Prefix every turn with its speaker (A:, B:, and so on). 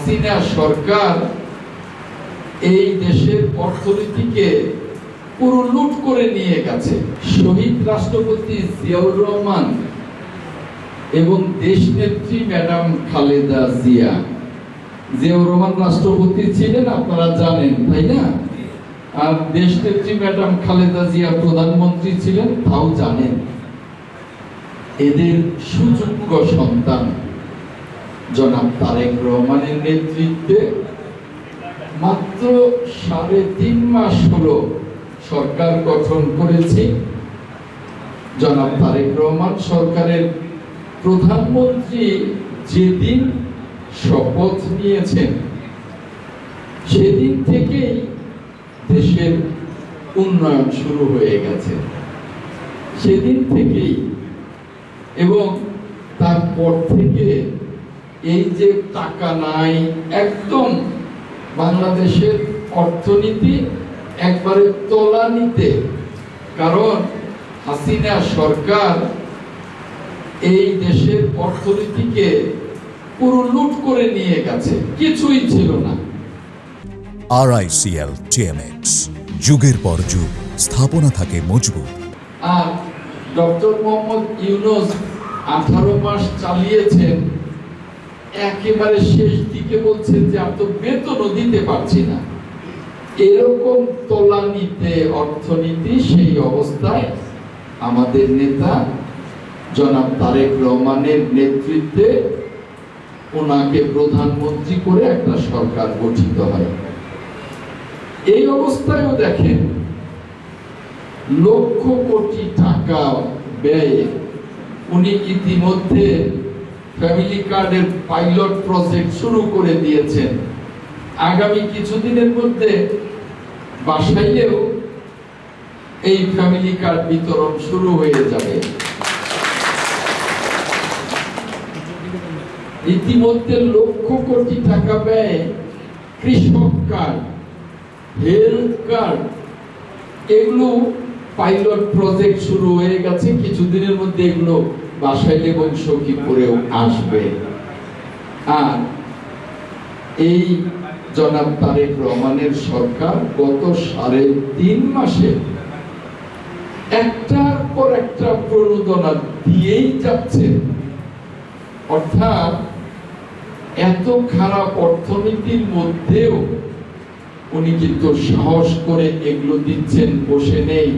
A: হাসিনা সরকার এই দেশের অর্থনীতিকে পুরো লুট করে নিয়ে গেছে। শহীদ রাষ্ট্রপতি জিয়াউর রহমান এবং দেশনেত্রী ম্যাডাম খালেদা জিয়া, জিয়াউর রহমান রাষ্ট্রপতি ছিলেন আপনারা জানেন, তাই না? আর দেশনেত্রী ম্যাডাম খালেদা জিয়া প্রধানমন্ত্রী ছিলেন, তাও জানেন। এদের সুযোগ্য সন্তান জনাব তারেক রহমানের নেতৃত্বে মাত্র ৩.৫ মাস হলো সরকার গঠন করেছি। জনাব তারেক রহমান সরকারের প্রধানমন্ত্রী যেদিন শপথ নিয়েছেন সেদিন থেকেই দেশের উন্নয়ন শুরু হয়ে গেছে, সেদিন থেকেই। এবং তারপর থেকে এই যে টাকা নাই, একদম বাংলাদেশের অর্থনীতি একবারে তলানিতে, কারণ হাসিনা সরকার এই দেশের অর্থনীতিকে পুরো লুট করে নিয়ে গেছে, কিছুই ছিল না।
B: RICL TMX, যুগের পর যুগ স্থাপনা থাকে মজবুত।
A: আর ডক্টর মোহাম্মদ ইউনূস 18 মাস চালিয়েছেন, একেবারে শেষ দিকে বলছেন যে আমি তো বেতনও দিতে পারছি না। এরকম তলানিতে অর্থনীতি, সেই অবস্থায় আমাদের নেতা জনাব তারেক রহমানের নেতৃত্বে ওনাকে প্রধানমন্ত্রী করে একটা সরকার গঠিত হয়। এই অবস্থায়ও দেখেন লক্ষ কোটি টাকা ব্যয়ে উনি ইতিমধ্যে ফ্যামিলি কার্ডের পাইলট প্রজেক্ট শুরু করে দিয়েছেন। আগামী কিছুদিনের মধ্যে বাসাইলেও এই ফ্যামিলি কার্ড বিতরণ শুরু হয়ে যাবে। ইতিমধ্যে লক্ষ কোটি টাকা ব্যয়ে কৃষক কার্ড, হেলথ কার্ড, এগুলো পাইলট প্রজেক্ট শুরু হয়ে গেছে। কিছুদিনের মধ্যে এগুলো বাসাইল এবং সখীপুরেও আসবে। আর এই জনাব তারেক রহমানের সরকার গত ৩.৫ মাসে একটার পর একটা প্রণোদনা দিয়েই যাচ্ছে। অর্থাৎ এত খারাপ অর্থনীতির মধ্যেও উনি কিন্তু সাহস করে এগুলো দিচ্ছেন, বসে নেই।